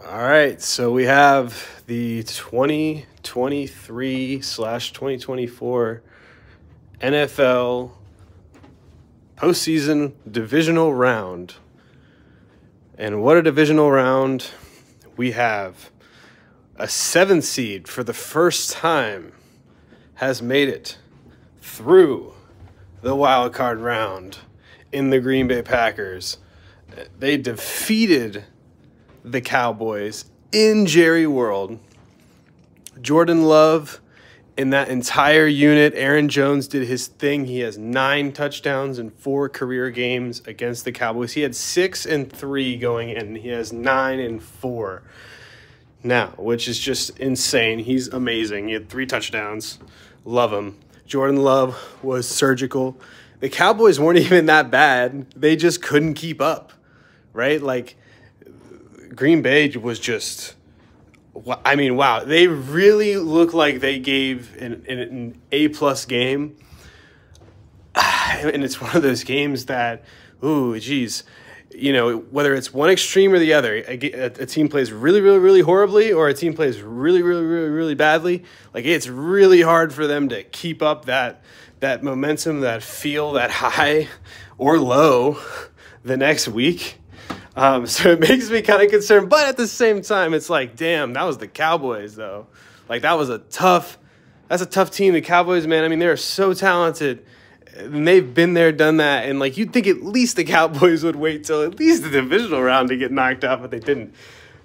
All right, so we have the 2023/2024 NFL postseason divisional round. And what a divisional round. We have a 7th seed for the first time has made it through the wild card round in the Green Bay Packers. They defeated the Cowboys in Jerry World. Jordan Love in that entire unit. Aaron Jones did his thing. He has 9 touchdowns in 4 career games against the Cowboys. He had 6 and 3 going in. He has 9 and 4 now, which is just insane. He's amazing. He had 3 touchdowns. Love him. Jordan Love was surgical. The Cowboys weren't even that bad. They just couldn't keep up, right? Like, Green Bay was just, I mean, wow. They really look like they gave an A-plus game. And it's one of those games that, ooh, geez, you know, whether it's one extreme or the other, a team plays really, really, really horribly or a team plays really, really, really, really badly. Like, it's really hard for them to keep up that momentum, that feel, that high or low the next week. So it makes me kind of concerned, but at the same time, it's like, damn, that was the Cowboys, though. Like, that's a tough team. The Cowboys, man, I mean, they're so talented, and they've been there, done that, and, like, you'd think at least the Cowboys would wait till at least the divisional round to get knocked out, but they didn't.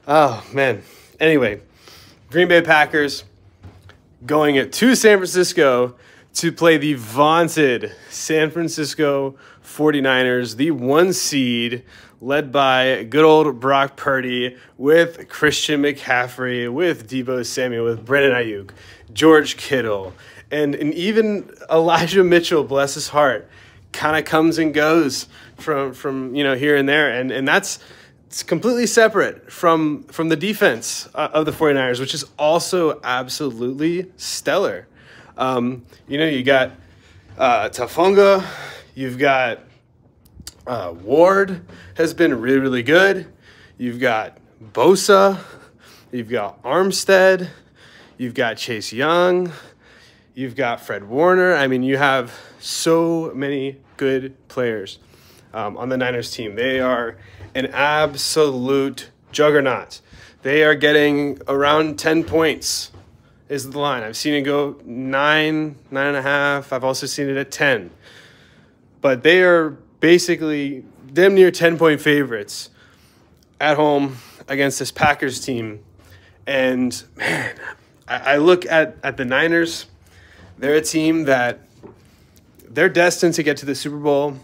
Oh, man. Anyway, Green Bay Packers going to San Francisco to play the vaunted San Francisco 49ers, the 1 seed, led by good old Brock Purdy, with Christian McCaffrey, with Deebo Samuel, with Brandon Ayuk, George Kittle, and even Elijah Mitchell, bless his heart, kind of comes and goes from you know, here and there, and it's completely separate from the defense of the 49ers, which is also absolutely stellar. You know, you got Tafunga, you've got Ward has been really, really good. You've got Bosa. You've got Armstead. You've got Chase Young. You've got Fred Warner. I mean, you have so many good players on the Niners team. They are an absolute juggernaut. They are getting around 10 points is the line. I've seen it go 9, 9.5. I've also seen it at 10. But they are basically damn near 10-point favorites at home against this Packers team. And, man, I look at the Niners. They're a team that they're destined to get to the Super Bowl.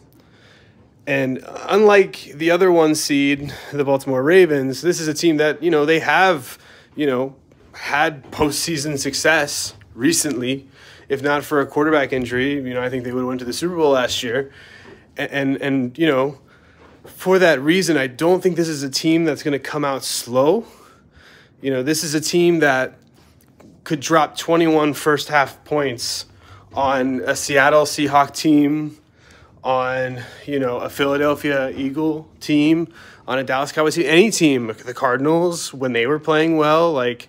And unlike the other 1 seed, the Baltimore Ravens, this is a team that, you know, they have, you know, had postseason success recently. If not for a quarterback injury, you know, I think they would have went to the Super Bowl last year. And you know, for that reason, I don't think this is a team that's going to come out slow. You know, this is a team that could drop 21 first-half points on a Seattle Seahawks team, on, you know, a Philadelphia Eagle team, on a Dallas Cowboys team, any team, the Cardinals, when they were playing well. Like,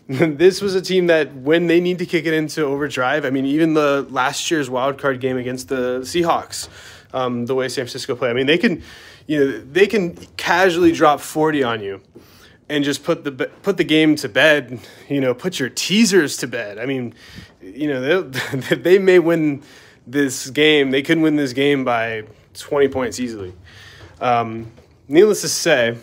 this was a team that when they need to kick it into overdrive, I mean, even the last year's wild card game against the Seahawks, the way San Francisco play, I mean, they can, you know, they can casually drop 40 on you and just put the game to bed, you know, put your teasers to bed. I mean, you know, they may win this game. They could win this game by 20 points easily. Needless to say,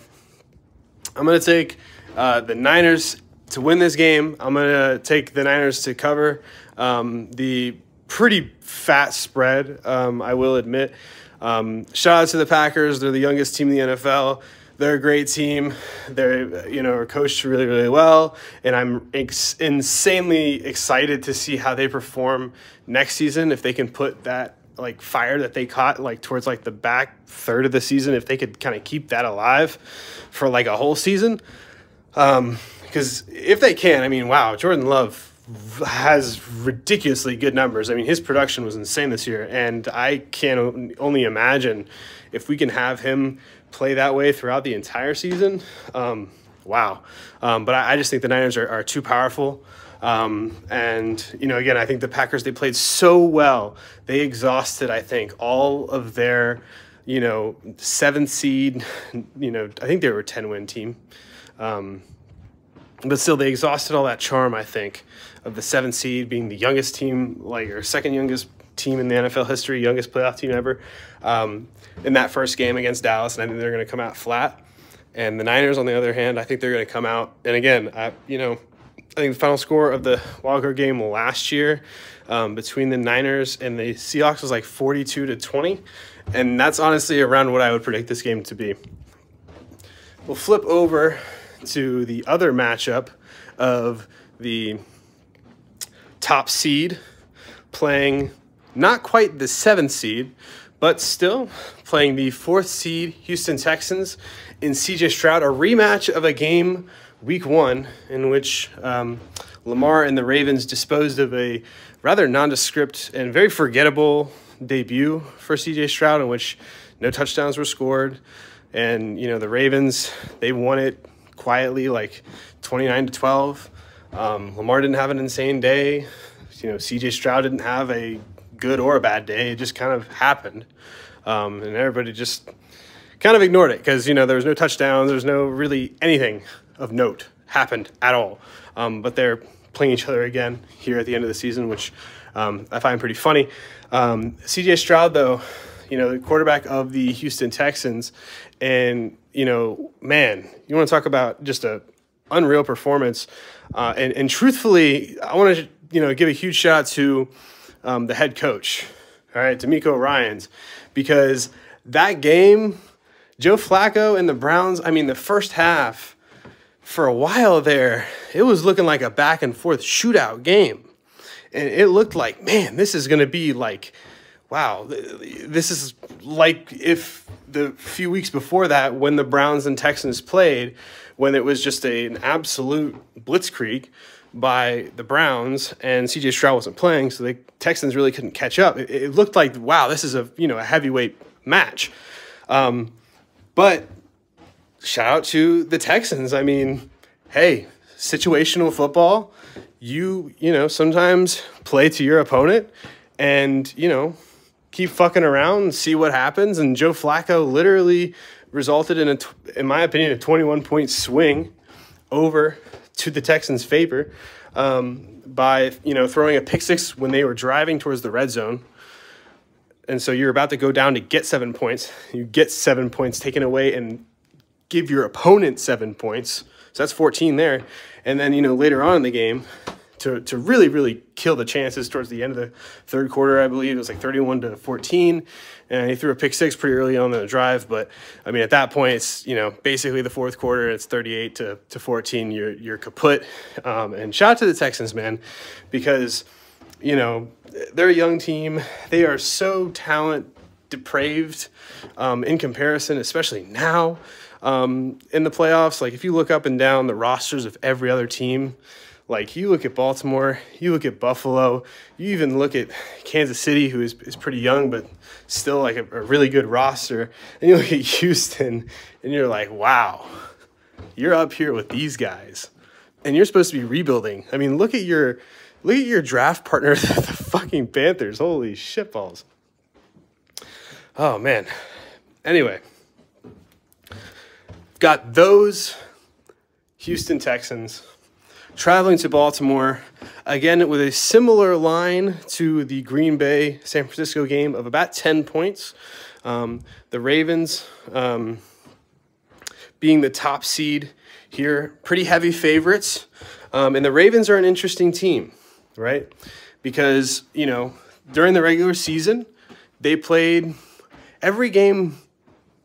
I'm going to take the Niners to win this game. I'm going to take the Niners to cover the pretty fat spread, I will admit. Shout out to the Packers. They're the youngest team in the NFL. They're a great team. They're, you know, are coached really, really well. And I'm insanely excited to see how they perform next season. If they can put that, like, fire that they caught, like, towards, like, the back third of the season, if they could kind of keep that alive for, like, a whole season. Because if they can, I mean, wow, Jordan Love has ridiculously good numbers. I mean, his production was insane this year, and I can only imagine if we can have him play that way throughout the entire season. wow. But I just think the Niners are too powerful. And, you know, again, I think the Packers, they played so well. They exhausted, I think, all of their, you know, 7th seed, you know, I think they were a 10-win team. But still, they exhausted all that charm, I think, of the 7th seed being the youngest team, like, or second youngest team in the NFL history, youngest playoff team ever, in that first game against Dallas. And I think they're going to come out flat. And the Niners, on the other hand, I think they're going to come out. And again, I think the final score of the wildcard game last year between the Niners and the Seahawks was like 42-20. And that's honestly around what I would predict this game to be. We'll flip over to the other matchup of the top seed playing not quite the 7th seed, but still playing the 4th seed Houston Texans in CJ Stroud, a rematch of a game week 1 in which Lamar and the Ravens disposed of a rather nondescript and very forgettable debut for CJ Stroud, in which no touchdowns were scored. And, you know, the Ravens, they won it quietly, like 29-12. Lamar didn't have an insane day. You know, CJ Stroud didn't have a good or a bad day. It just kind of happened. And everybody just kind of ignored it because, you know, there was no touchdowns. There was no really anything of note happened at all. But they're playing each other again here at the end of the season, which I find pretty funny. CJ Stroud, though, you know, the quarterback of the Houston Texans, and, you know, man, you want to talk about just a unreal performance. And truthfully, I want to, you know, give a huge shout out to the head coach, all right, D'Amico Ryans, because that game, Joe Flacco and the Browns, I mean, the first half, for a while there, it was looking like a back-and-forth shootout game. And it looked like, man, this is going to be like, wow, this is like if the few weeks before that, when the Browns and Texans played, when it was just an absolute blitzkrieg by the Browns and CJ Stroud wasn't playing, so the Texans really couldn't catch up. It looked like, wow, this is a heavyweight match. But shout out to the Texans. I mean, hey, situational football. You know, sometimes play to your opponent and, you know, keep fucking around and see what happens. And Joe Flacco literally resulted in my opinion, a 21-point swing over to the Texans' favor by, you know, throwing a pick six when they were driving towards the red zone. And so you're about to go down to get 7 points. You get 7 points taken away and give your opponent 7 points. So that's 14 there. And then, you know, later on in the game, to really, really kill the chances towards the end of the third quarter, I believe, it was like 31-14. And he threw a pick six pretty early on in the drive. But, I mean, at that point, it's, you know, basically the fourth quarter, it's 38-14. You're kaput. And shout out to the Texans, man, because, you know, they're a young team. They are so talent depraved in comparison, especially now in the playoffs. Like, if you look up and down the rosters of every other team, like, you look at Baltimore, you look at Buffalo, you even look at Kansas City, who is pretty young, but still like a really good roster. And you look at Houston, and you're like, wow, you're up here with these guys. And you're supposed to be rebuilding. I mean, look at your draft partner, the fucking Panthers. Holy shitballs. Oh, man. Anyway, got those Houston Texans traveling to Baltimore, again, with a similar line to the Green Bay-San Francisco game of about 10 points. The Ravens being the top seed here, pretty heavy favorites. And the Ravens are an interesting team, right? Because, you know, during the regular season, they played every game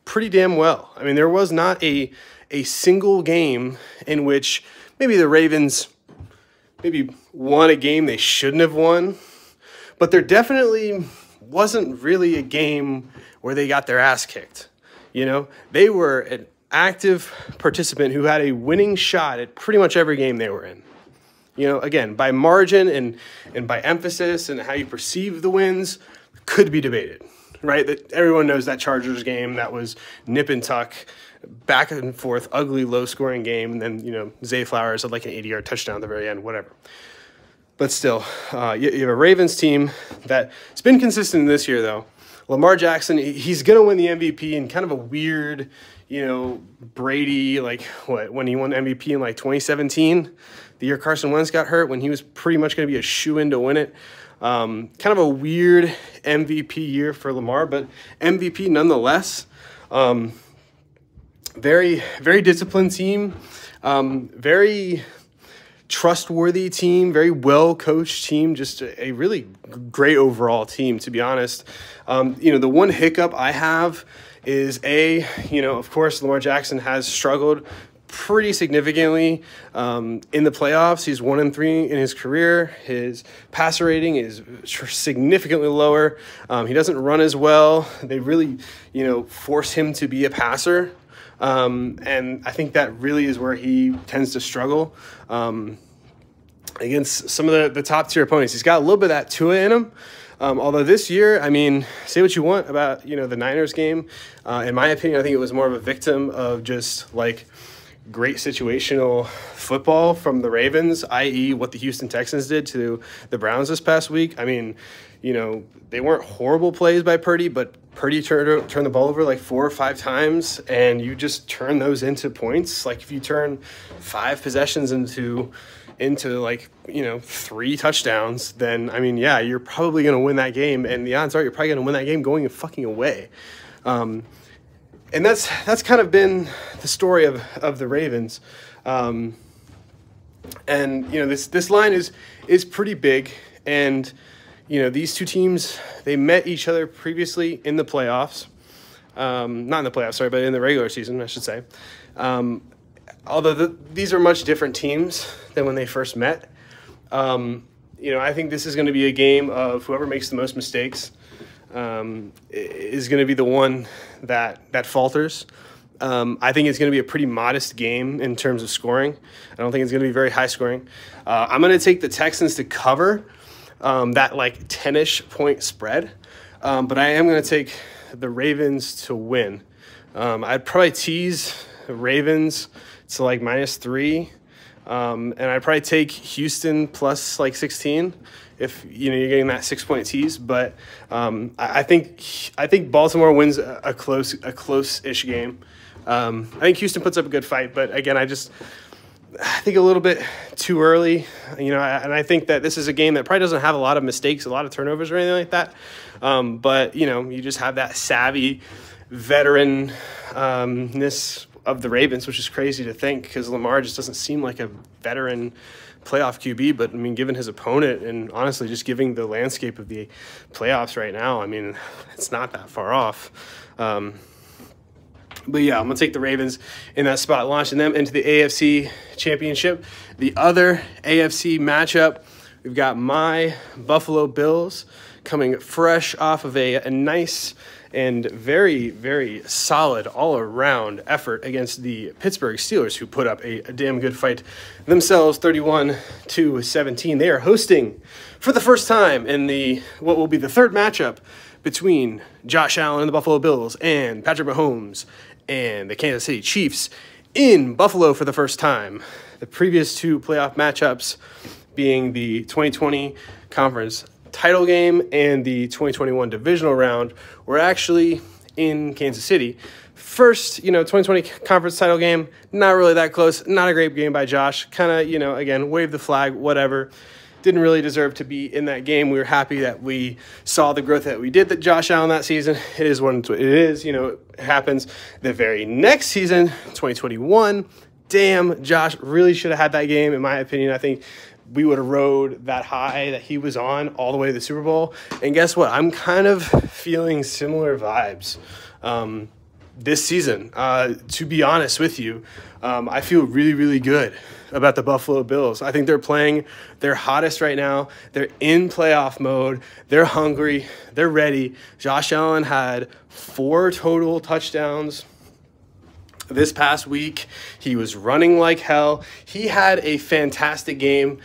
pretty damn well. I mean, there was not a single game in which maybe the Ravens maybe won a game they shouldn't have won, but there definitely wasn't really a game where they got their ass kicked. You know, they were an active participant who had a winning shot at pretty much every game they were in. You know, again, by margin and by emphasis and how you perceive the wins could be debated, right? That everyone knows that Chargers game, that was nip and tuck. back and forth, ugly, low-scoring game. And then, you know, Zay Flowers had like an 80-yard touchdown at the very end, whatever. But still, you have a Ravens team that's been consistent this year, though. Lamar Jackson, he's going to win the MVP in kind of a weird, you know, Brady, like, when he won MVP in, like, 2017, the year Carson Wentz got hurt, when he was pretty much going to be a shoo-in to win it. Kind of a weird MVP year for Lamar, but MVP nonetheless. Very, very disciplined team. Very trustworthy team, very well-coached team, just a really great overall team, to be honest. You know, the one hiccup I have is you know, of course, Lamar Jackson has struggled pretty significantly in the playoffs. He's 1-3 in his career. His passer rating is significantly lower. He doesn't run as well. They really, you know, force him to be a passer. And I think that really is where he tends to struggle against some of the top tier opponents. He's got a little bit of that Tua in him. Although this year, I mean, say what you want about, you know, the Niners game. In my opinion, I think it was more of a victim of just like great situational football from the Ravens, i.e. what the Houston Texans did to the Browns this past week. I mean, you know, they weren't horrible plays by Purdy, but Purdy turned the ball over like 4 or 5 times, and you just turn those into points. Like if you turn 5 possessions into like, you know, 3 touchdowns, then, I mean, yeah, you're probably going to win that game, and the odds are you're probably going to win that game going fucking away. And that's kind of been the story of the Ravens. And, you know, this line is pretty big, and, you know, these two teams, they met each other previously in the playoffs. Not in the playoffs, sorry, but in the regular season, I should say. Although these are much different teams than when they first met. You know, I think this is going to be a game of whoever makes the most mistakes is going to be the one that falters. I think it's going to be a pretty modest game in terms of scoring. I don't think it's going to be very high scoring. I'm going to take the Texans to cover that like 10-ish point spread. But I am going to take the Ravens to win. I'd probably tease the Ravens to like -3. And I'd probably take Houston plus like 16 if, you know, you're getting that 6-point tease. But I think Baltimore wins a close-ish game. I think Houston puts up a good fight, but again, I think a little bit too early, you know, and I think that this is a game that probably doesn't have a lot of mistakes, a lot of turnovers or anything like that. But, you know, you just have that savvy veteran-ness of the Ravens, which is crazy to think because Lamar just doesn't seem like a veteran playoff QB. But, I mean, given his opponent and honestly just giving the landscape of the playoffs right now, I mean, it's not that far off. But, yeah, I'm going to take the Ravens in that spot, launching them into the AFC Championship. The other AFC matchup, we've got my Buffalo Bills coming fresh off of a nice and very, very solid all-around effort against the Pittsburgh Steelers, who put up a damn good fight themselves, 31-17. They are hosting for the first time in what will be the third matchup between Josh Allen and the Buffalo Bills and Patrick Mahomes and the Kansas City Chiefs in Buffalo for the first time. The previous 2 playoff matchups being the 2020 conference title game and the 2021 divisional round were actually in Kansas City. First, you know, 2020 conference title game, not really that close. Not a great game by Josh. Kind of, you know, again, wave the flag, whatever. Didn't really deserve to be in that game. We were happy that we saw the growth that we did that Josh Allen that season. It is what it is, you know, it happens. The very next season, 2021, damn, Josh really should have had that game, in my opinion. I think we would have rode that high that he was on all the way to the Super Bowl. And guess what? I'm kind of feeling similar vibes this season. To be honest with you, I feel really, really good about the Buffalo Bills. I think they're playing their hottest right now. They're in playoff mode. They're hungry. They're ready. Josh Allen had 4 total touchdowns this past week. He was running like hell. He had a fantastic game.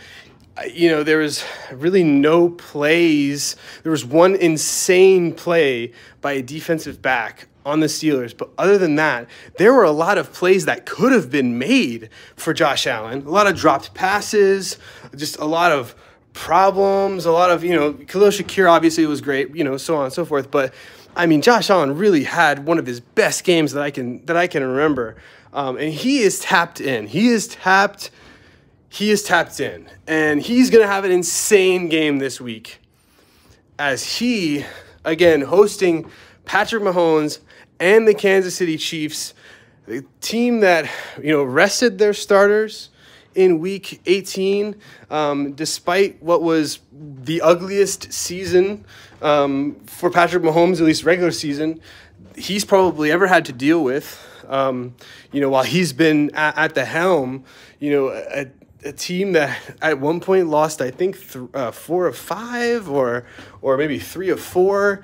You know, there was really no plays. There was one insane play by a defensive back on the Steelers. But other than that, there were a lot of plays that could have been made for Josh Allen. A lot of dropped passes, just a lot of problems, a lot of, Khalil Shakir obviously was great, so on and so forth. But, I mean, Josh Allen really had one of his best games that I can remember. And he is tapped in. He is tapped in. And he's going to have an insane game this week as he, again, hosting Patrick Mahomes and the Kansas City Chiefs, the team that, rested their starters in Week 18, despite what was the ugliest season for Patrick Mahomes, at least regular season, he's probably ever had to deal with. While he's been at the helm, a team that at one point lost, I think, 4 of 5 or maybe 3 of 4.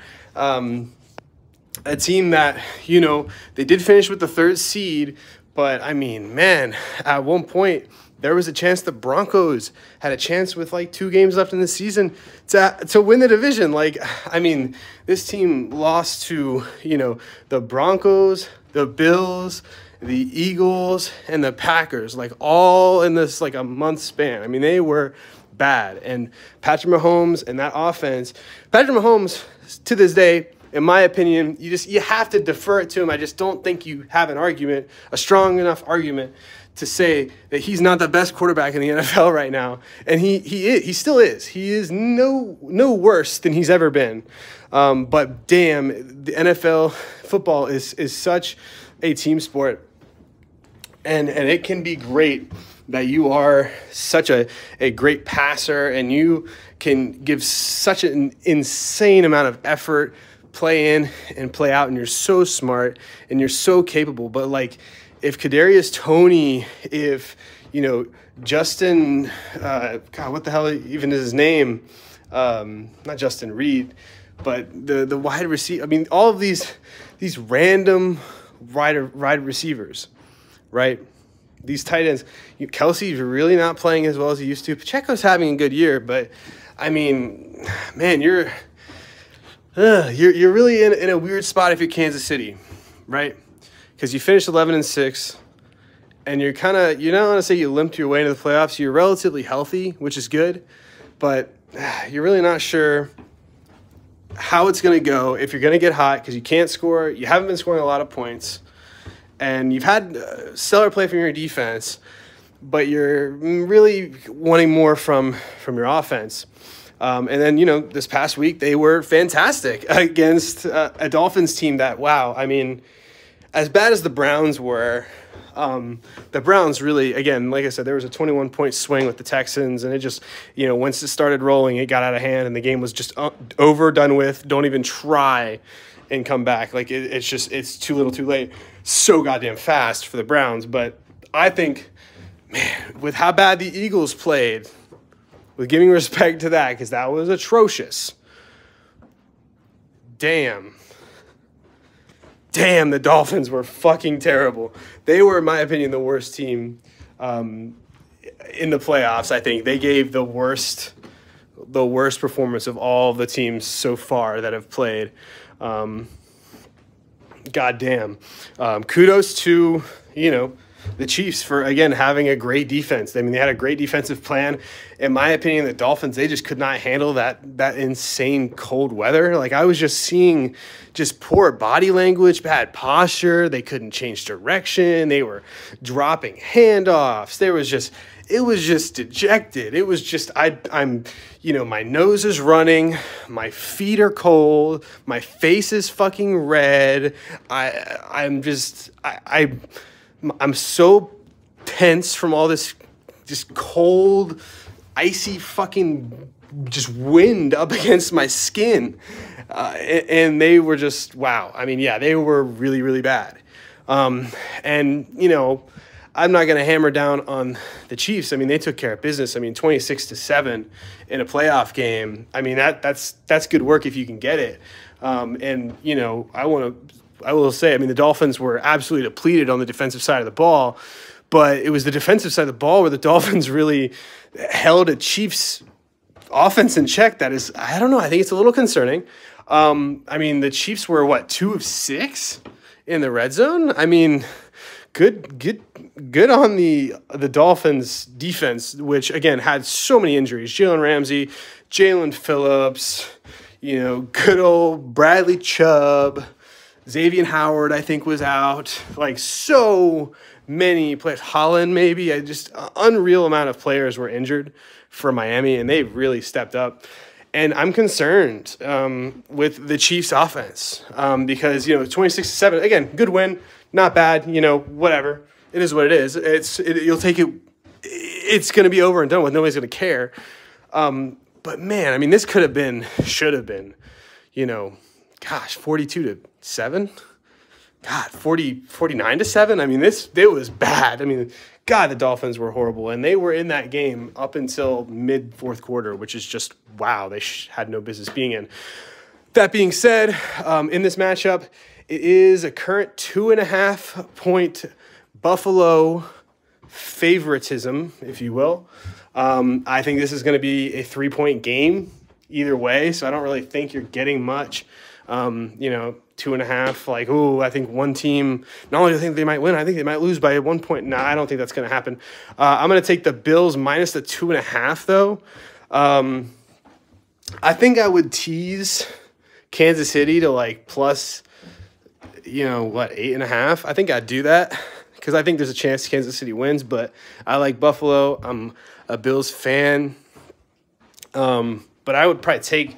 A team that, they did finish with the 3rd seed, but I mean, man, at one point there was a chance the Broncos had a chance with like 2 games left in the season to win the division. Like, I mean, this team lost to, the Broncos, the Bills, the Eagles, and the Packers, like all in this like a month span. I mean, they were bad. And Patrick Mahomes and that offense, Patrick Mahomes to this day, in my opinion, you have to defer it to him. I just don't think you have a strong enough argument to say that he's not the best quarterback in the NFL right now. And he still is. He is no worse than he's ever been. But damn, the NFL football is such a team sport. And it can be great that you are such a great passer and you can give such an insane amount of effort, play in and play out, and you're so smart and you're so capable. But like, if Kadarius Toney, if Justin, God, what the hell even is his name? Not Justin Reed, but the wide receiver. I mean, all of these random wide receivers, right? These tight ends. Kelsey's really not playing as well as he used to. Pacheco's having a good year, but I mean, man, you're really in a weird spot if you're Kansas City, right? Because you finished 11-6, and you're not going to say you limped your way into the playoffs. You're relatively healthy, which is good, but you're really not sure how it's going to go if you're going to get hot because you can't score. You haven't been scoring a lot of points, and you've had stellar play from your defense, but you're really wanting more from your offense. And then, this past week, they were fantastic against a Dolphins team that, wow, I mean, as bad as the Browns were, the Browns really, again, like I said, there was a 21-point swing with the Texans, and it just, once it started rolling, it got out of hand, and the game was just over, done with. Don't even try and come back. Like, it's too little too late. So goddamn fast for the Browns. But I think, man, with how bad the Eagles played, with giving respect to that, because that was atrocious. Damn, the Dolphins were fucking terrible. They were, in my opinion, the worst team in the playoffs. I think they gave the worst performance of all the teams so far that have played. Goddamn. Kudos to, the Chiefs for, again, having a great defense. I mean, they had a great defensive plan. In my opinion, the Dolphins, they just could not handle that insane cold weather. Like, I was just seeing just poor body language, bad posture. They couldn't change direction. They were dropping handoffs. It was just dejected. It was just, I'm my nose is running. My feet are cold. My face is fucking red. I'm so tense from all this just cold, icy fucking just wind up against my skin. And they were just, wow. I mean, yeah, they were really, really bad. And, I'm not going to hammer down on the Chiefs. I mean, they took care of business. I mean, 26-7 in a playoff game. I mean, that's good work if you can get it. And, I will say, I mean, the Dolphins were absolutely depleted on the defensive side of the ball, but it was the defensive side of the ball where the Dolphins really held a Chiefs offense in check. That is, I don't know. I think it's a little concerning. I mean, the Chiefs were 2 of 6? in the red zone. I mean, good on the Dolphins defense, which again had so many injuries. Jalen Ramsey, Jalen Phillips, you know, good old Bradley Chubb, Xavier Howard, I think, was out. Like, so many players. Holland, maybe. Just unreal amount of players were injured for Miami, and they really stepped up. And I'm concerned with the Chiefs' offense because, you know, 26-7, again, good win, not bad, you know, whatever. It is what it is. You'll take it. It's going to be over and done with. Nobody's going to care. But, man, I mean, this should have been, you know, gosh, 42-7. God, 49-7. I mean, it was bad. I mean, God, the Dolphins were horrible, and they were in that game up until mid-fourth quarter, which is just, wow, they had no business being in. That being said, in this matchup, it is a current 2.5-point Buffalo favoritism, if you will. I think this is going to be a 3-point game either way, so I don't really think you're getting much. You know, 2.5, like, ooh, I think one team, not only do I think they might win, I think they might lose by 1 point. Nah, I don't think that's going to happen. I'm going to take the Bills minus the 2.5, though. I think I would tease Kansas City to, like, plus, you know, 8.5? I think I'd do that because I think there's a chance Kansas City wins, but I like Buffalo. I'm a Bills fan. But I would probably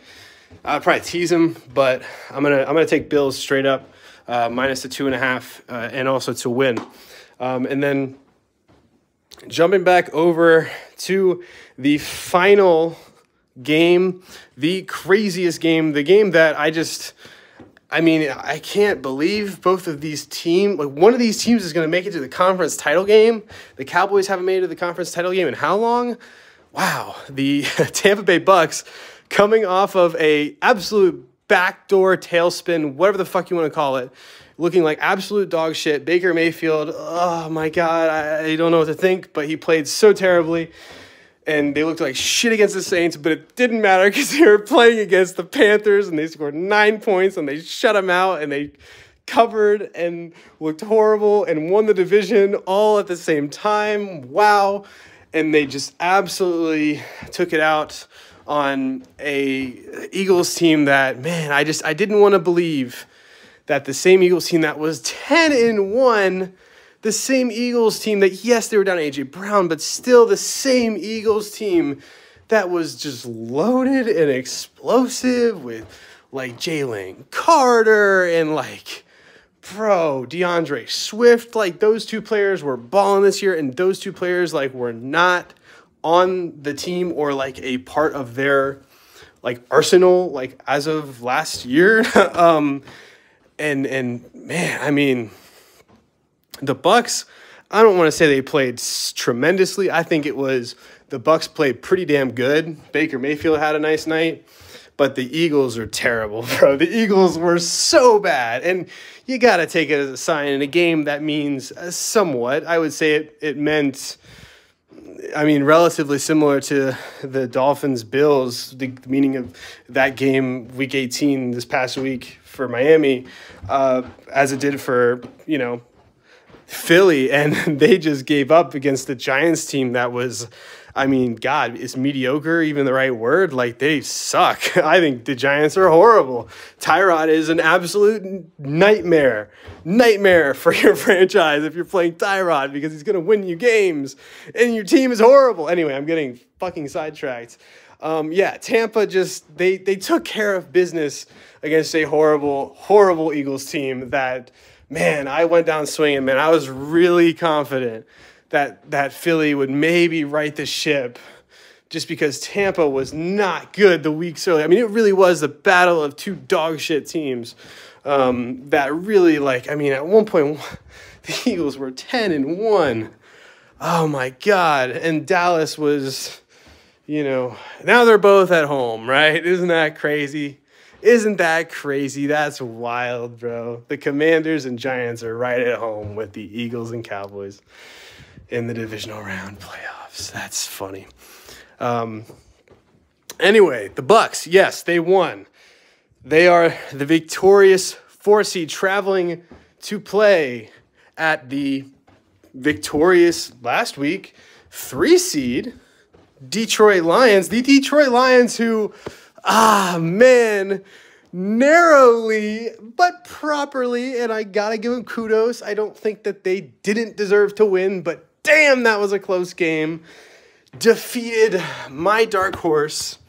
I'd probably tease them, but I'm gonna take Bills straight up minus the 2.5 and also to win. And then jumping back over to the final game, the craziest game, the game that I can't believe both of these teams. Like, one of these teams is going to make it to the conference title game. The Cowboys haven't made it to the conference title game in how long? Wow, the Tampa Bay Bucks, coming off of a absolute backdoor tailspin, whatever the fuck you want to call it, looking like absolute dog shit. Baker Mayfield, oh my God, I don't know what to think, but he played so terribly. And they looked like shit against the Saints, but it didn't matter because they were playing against the Panthers, and they scored 9 points, and they shut them out, and they covered and looked horrible and won the division all at the same time. Wow. And they just absolutely took it out on a Eagles team that, man, I didn't want to believe that the same Eagles team that was 10-1, the same Eagles team that, yes, they were down A.J. Brown, but still the same Eagles team that was just loaded and explosive with, like, Jalen Carter and, like, DeAndre Swift. Like, those two players were balling this year, and those two players, like, were not on the team or, like, a part of their, like, arsenal, like, as of last year. And man, I mean, the Bucks, I don't want to say they played tremendously. I think it was the Bucks played pretty damn good. Baker Mayfield had a nice night, but the Eagles are terrible, bro. The Eagles were so bad, and you got to take it as a sign in a game that means somewhat. I would say it meant, I mean, relatively similar to the Dolphins-Bills, the meaning of that game, Week 18 this past week for Miami, as it did for, you know, Philly, and they just gave up against the Giants team that was, I mean, God, is mediocre even the right word? Like, they suck. I think the Giants are horrible. Tyrod is an absolute nightmare for your franchise if you're playing Tyrod, because he's going to win you games, and your team is horrible. Anyway, I'm getting fucking sidetracked. Yeah, Tampa just, they took care of business against a horrible Eagles team that, man, I went down swinging, man. I was really confident that Philly would maybe right the ship just because Tampa was not good the weeks earlier. I mean, it really was the battle of two dog shit teams that really, like, I mean, at one point, the Eagles were 10-1. Oh, my God. And Dallas was, you know, now they're both at home, right? Isn't that crazy? Isn't that crazy? That's wild, bro. The Commanders and Giants are right at home with the Eagles and Cowboys in the divisional round playoffs. That's funny. Anyway, the Bucks, yes, they won. They are the victorious 4 seed traveling to play at the victorious last week 3 seed Detroit Lions. The Detroit Lions who, man, narrowly but properly, and I gotta give them kudos. I don't think that they didn't deserve to win, but damn, that was a close game. Defeated my dark horse.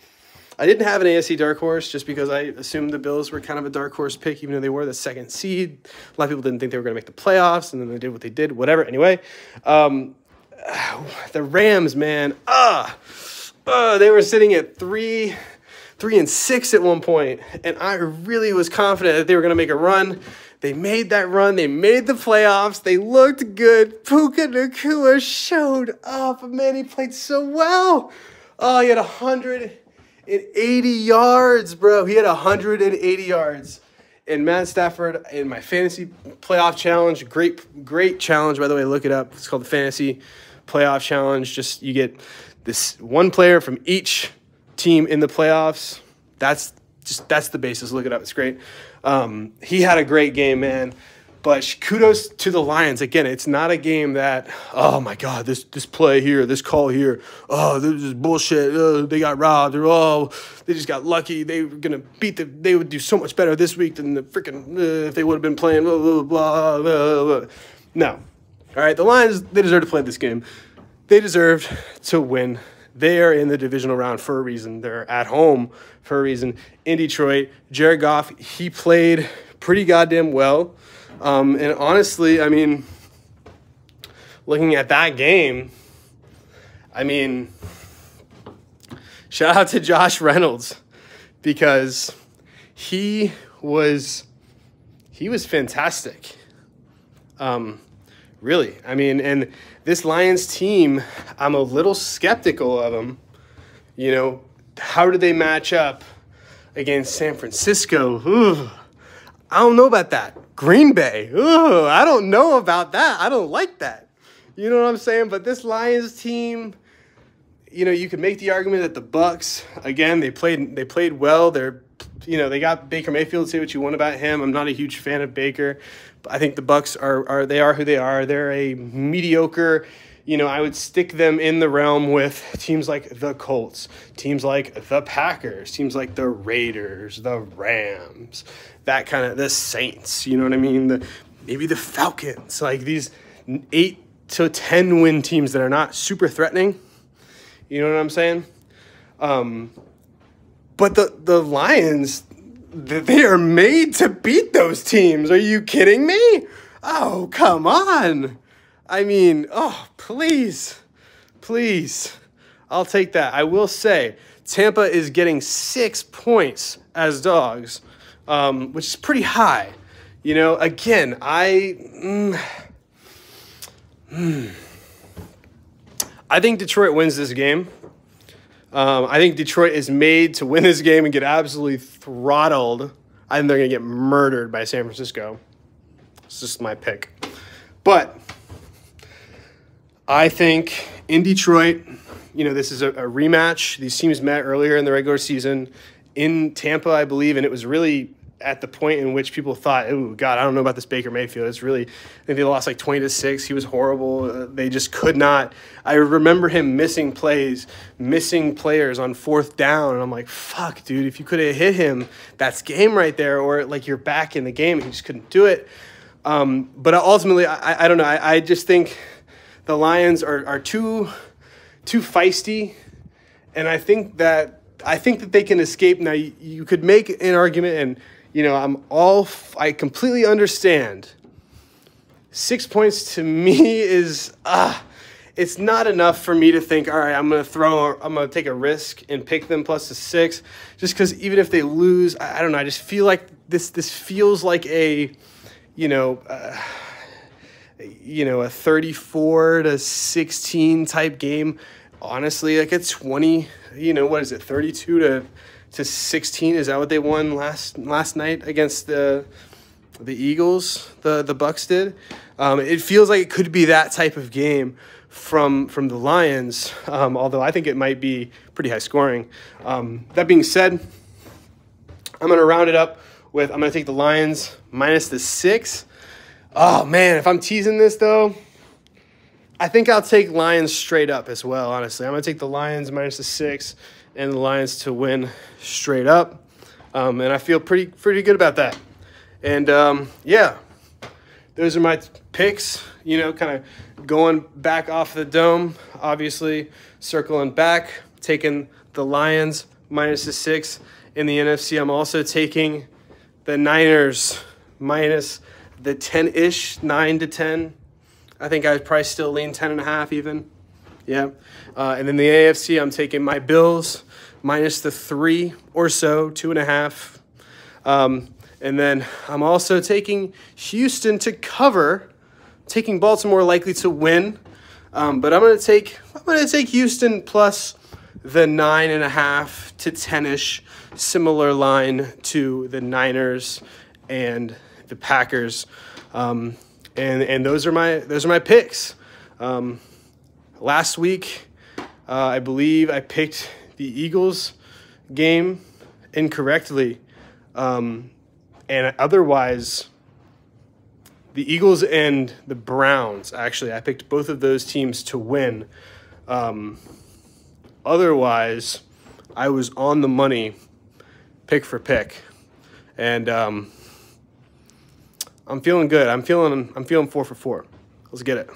I didn't have an AFC dark horse just because I assumed the Bills were kind of a dark horse pick, even though they were the 2nd seed. A lot of people didn't think they were going to make the playoffs, and then they did what they did. Whatever. Anyway, the Rams, man, they were sitting at 3-6 at one point, and I really was confident that they were going to make a run. They made that run. They made the playoffs. They looked good. Puka Nacua showed up. Man, he played so well. Oh, he had 180 yards, bro. He had 180 yards. And Matt Stafford in my fantasy playoff challenge, great challenge, by the way. Look it up. It's called the Fantasy Playoff Challenge. Just you get this one player from each team in the playoffs. That's the basis. Look it up. It's great. He had a great game, man. But kudos to the Lions. Again, it's not a game that, oh my God, this play here, this call here, oh, this is bullshit. Oh, they got robbed. Or, oh, they just got lucky. They were gonna they would do so much better this week than the freaking if they would have been playing. Blah, blah, blah, blah, blah. No, all right. The Lions, they deserve to play this game. They deserved to win. They are in the divisional round for a reason. They're at home for a reason. In Detroit, Jared Goff, he played pretty goddamn well. And honestly, I mean, looking at that game, I mean, shout out to Josh Reynolds because he was fantastic. Really. I mean, and this Lions team, I'm a little skeptical of them. You know, how do they match up against San Francisco? Ooh, I don't know about that. Green Bay. Ooh, I don't know about that. I don't like that. You know what I'm saying? But this Lions team, you know, you could make the argument that the Bucs, again, they played well. They got Baker Mayfield. Say what you want about him. I'm not a huge fan of Baker, but I think the Bucs are who they are. They're a mediocre. You know, I would stick them in the realm with teams like the Colts, teams like the Packers, teams like the Raiders, the Rams, that kind of, the Saints, you know what I mean? Maybe the Falcons, like these 8 to 10 win teams that are not super threatening. You know what I'm saying? But the Lions, they are made to beat those teams. Are you kidding me? Oh, come on. I mean, oh, please. I'll take that. I will say Tampa is getting 6 points as dogs, which is pretty high. You know, again, I think Detroit wins this game. I think Detroit is made to win this game and get absolutely throttled. I think they're going to get murdered by San Francisco. It's just my pick. But I think in Detroit, you know, this is a rematch. These teams met earlier in the regular season in Tampa, I believe, and it was really at the point in which people thought, oh, God, I don't know about this Baker Mayfield. It's really, I think they lost like 20-6. He was horrible. They just could not. I remember him missing players on 4th down, and I'm like, fuck, dude, if you could have hit him, that's game right there, or like you're back in the game, and he just couldn't do it. But ultimately, I don't know. I just think the Lions are too feisty, and I think that they can escape. Now, you could make an argument, and you know, I completely understand. 6 points to me is it's not enough for me to think, all right, I'm gonna take a risk and pick them plus the 6, just because even if they lose, I don't know. I just feel like this feels like a, a 34-16 type game. Honestly, like a 20, what is it, 32 to 16? Is that what they won last night against the Eagles? The Bucs did. It feels like it could be that type of game from the Lions, although I think it might be pretty high scoring. That being said, I'm going to round it up with, I'm going to take the Lions minus the 6. Oh, man, if I'm teasing this, though, I think I'll take Lions straight up as well, honestly. I'm going to take the Lions minus the 6 and the Lions to win straight up. And I feel pretty good about that. And, yeah, those are my picks, you know, kind of going back off the dome, obviously, circling back, taking the Lions minus the 6 in the NFC. I'm also taking the Niners minus the 10-ish, 9 to 10. I think I'd probably still lean 10.5 even. Yeah. And then the AFC, I'm taking my Bills minus the 3 or so, 2.5. And then I'm also taking Houston to cover, taking Baltimore likely to win. But I'm gonna take Houston plus the 9.5 to 10-ish, similar line to the Niners and the Packers. And those are my picks. Last week, I believe I picked the Eagles game incorrectly. And otherwise, the Eagles and the Browns, actually, I picked both of those teams to win. Otherwise, I was on the money pick for pick. And I'm feeling good. I'm feeling 4 for 4. Let's get it.